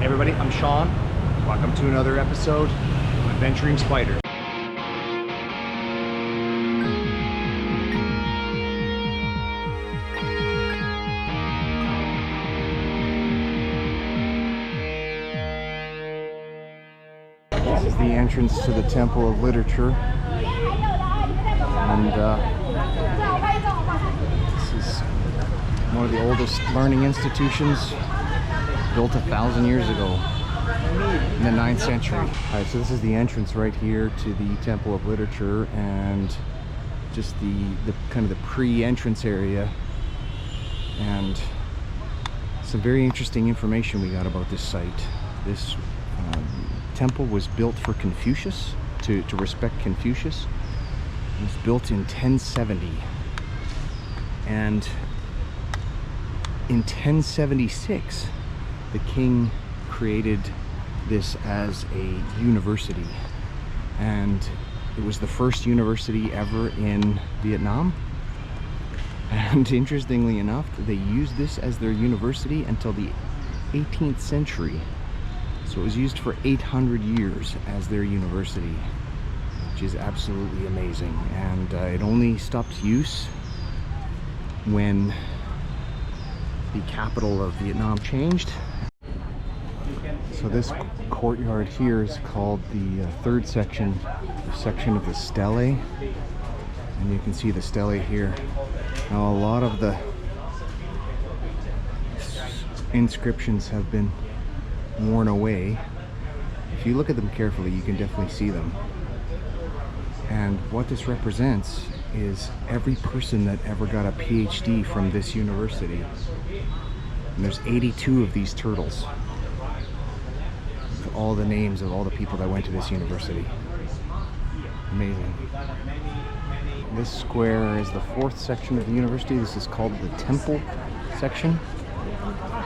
Hey everybody, I'm Sean. Welcome to another episode of Adventuring Spiders. This is the entrance to the Temple of Literature, and this is one of the oldest learning institutions, built 1,000 years ago in the 9th century. All right, so this is the entrance right here to the Temple of Literature, and just the kind of the pre-entrance area, and some very interesting information we got about this site. This temple was built for Confucius, to respect Confucius. It was built in 1070, and in 1076 the king created this as a university, and it was the first university ever in Vietnam. And interestingly enough, they used this as their university until the 18th century. So it was used for 800 years as their university, which is absolutely amazing. And it only stopped use when the capital of Vietnam changed. So this courtyard here is called the third section, the section of the stele. And you can see the stele here. Now a lot of the inscriptions have been worn away. If you look at them carefully, you can definitely see them. And what this represents is every person that ever got a PhD from this university. And there's 82 of these turtles, with all the names of all the people that went to this university. Amazing. This square is the fourth section of the university. This is called the Temple section.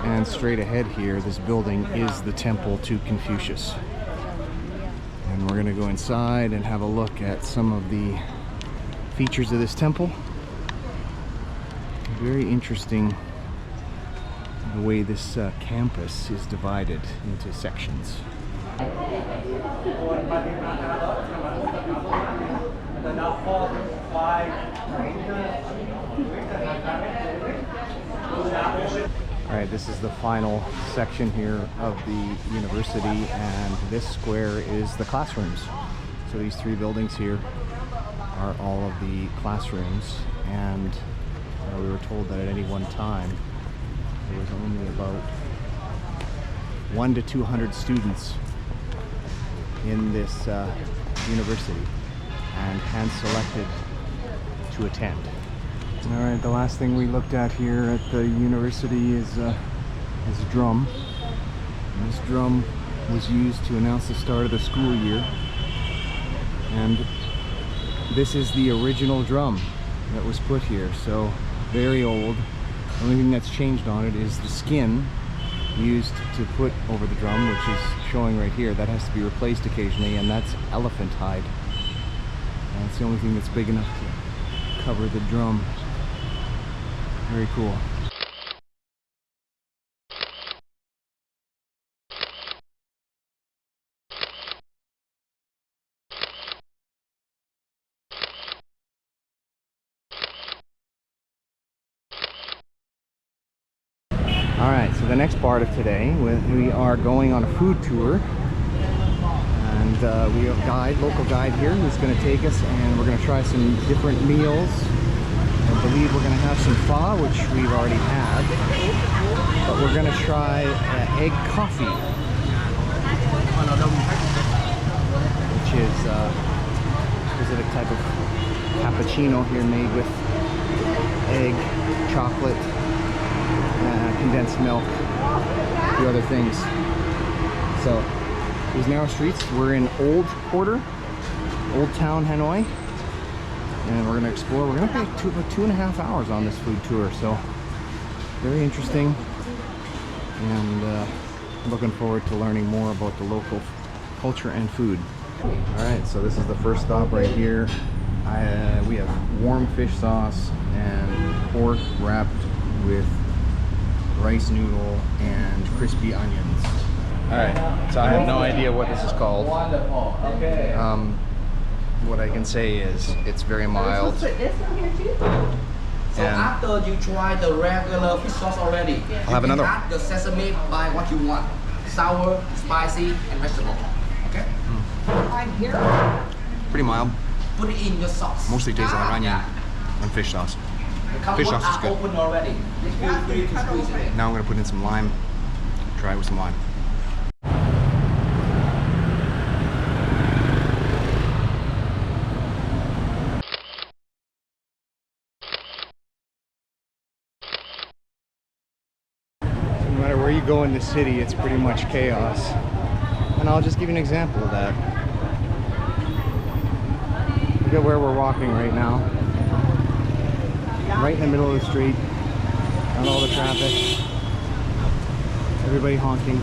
And straight ahead here, this building is the temple to Confucius. And we're going to go inside and have a look at some of the features of this temple. Very interesting the way this campus is divided into sections. Alright, this is the final section here of the university, and this square is the classrooms. So these three buildings here are all of the classrooms, and we were told that at any one time there was only about 100 to 200 students in this university, and hand-selected to attend. Alright, the last thing we looked at here at the university is a drum. And this drum was used to announce the start of the school year. And this is the original drum that was put here, so very old. The only thing that's changed on it is the skin used to put over the drum, which is showing right here. That has to be replaced occasionally, and that's elephant hide. And it's the only thing that's big enough to cover the drum. Very cool. Alright, so the next part of today, we are going on a food tour. And we have a local guide here who's going to take us, and we're going to try some different meals. I believe we're going to have some pho, which we've already had, but we're going to try egg coffee, which is a specific type of cappuccino here made with egg, chocolate, condensed milk, a few other things. So these narrow streets, we're in Old Town Hanoi, and we're going to explore. We're going to take about 2.5 hours on this food tour, so very interesting, and looking forward to learning more about the local culture and food. Alright, so this is the first stop right here. We have warm fish sauce and pork wrapped with rice noodle and crispy onions. Alright, so I have no idea what this is called. What I can say is it's very mild. So after you try the regular fish sauce already, I'll have another. add the sesame by what you want. Sour, spicy, and vegetable. Okay? Pretty mild. Put it in your sauce. Mostly tastes like onion and fish sauce. Fish sauce is good. Open already. Feel free to squeeze it in. Now I'm going to put in some lime. Try it with some lime. No matter where you go in the city, it's pretty much chaos. And I'll just give you an example of that. Look at where we're walking right now. Right in the middle of the street. On all the traffic. Everybody honking.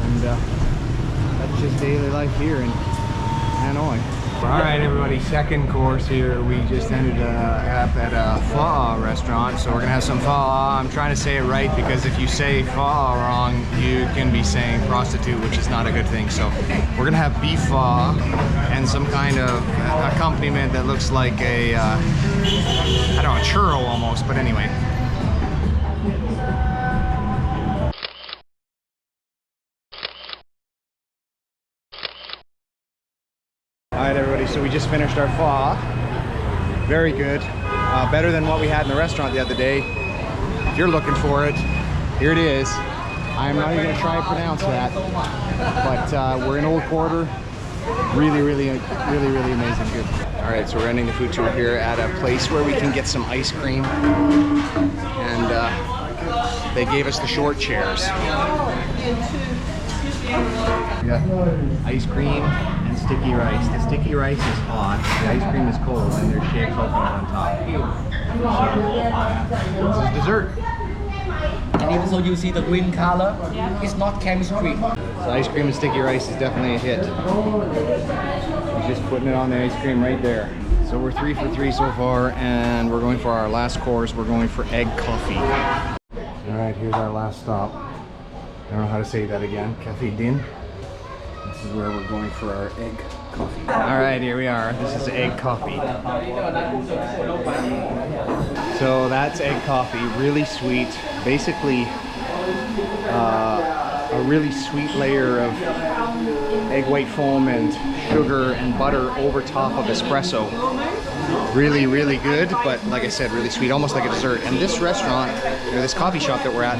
And that's just daily life here in Hanoi. Alright everybody, second course here. We just ended up at a pho restaurant, so we're gonna have some pho. I'm trying to say it right because if you say pho wrong, you can be saying prostitute, which is not a good thing. So we're gonna have beef pho and some kind of accompaniment that looks like a, I don't know, a churro almost, but anyway. Alright everybody, so we just finished our pho. Very good. Better than what we had in the restaurant the other day. If you're looking for it, here it is. I'm not even going to try to pronounce that. But we're in Old Quarter. Really amazing. Good. Alright, so we're ending the food tour here at a place where we can get some ice cream. And they gave us the short chairs. Yeah, ice cream and sticky rice. The sticky rice is hot, the ice cream is cold, and there's shaved coconut on top. So, this is dessert. And even so you see the green color, it's not chemistry. So ice cream and sticky rice is definitely a hit. He's just putting it on the ice cream right there. So we're 3 for 3 so far, and we're going for our last course. We're going for egg coffee. Alright, here's our last stop. I don't know how to say that again. Cafe Din. This is where we're going for our egg coffee. Alright, here we are. This is egg coffee. So that's egg coffee. Really sweet. Basically, a really sweet layer of egg white foam and sugar and butter over top of espresso. Really good, but like I said, really sweet, almost like a dessert. And this restaurant, or this coffee shop that we're at,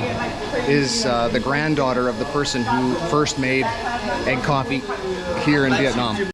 is the granddaughter of the person who first made egg coffee here in Vietnam.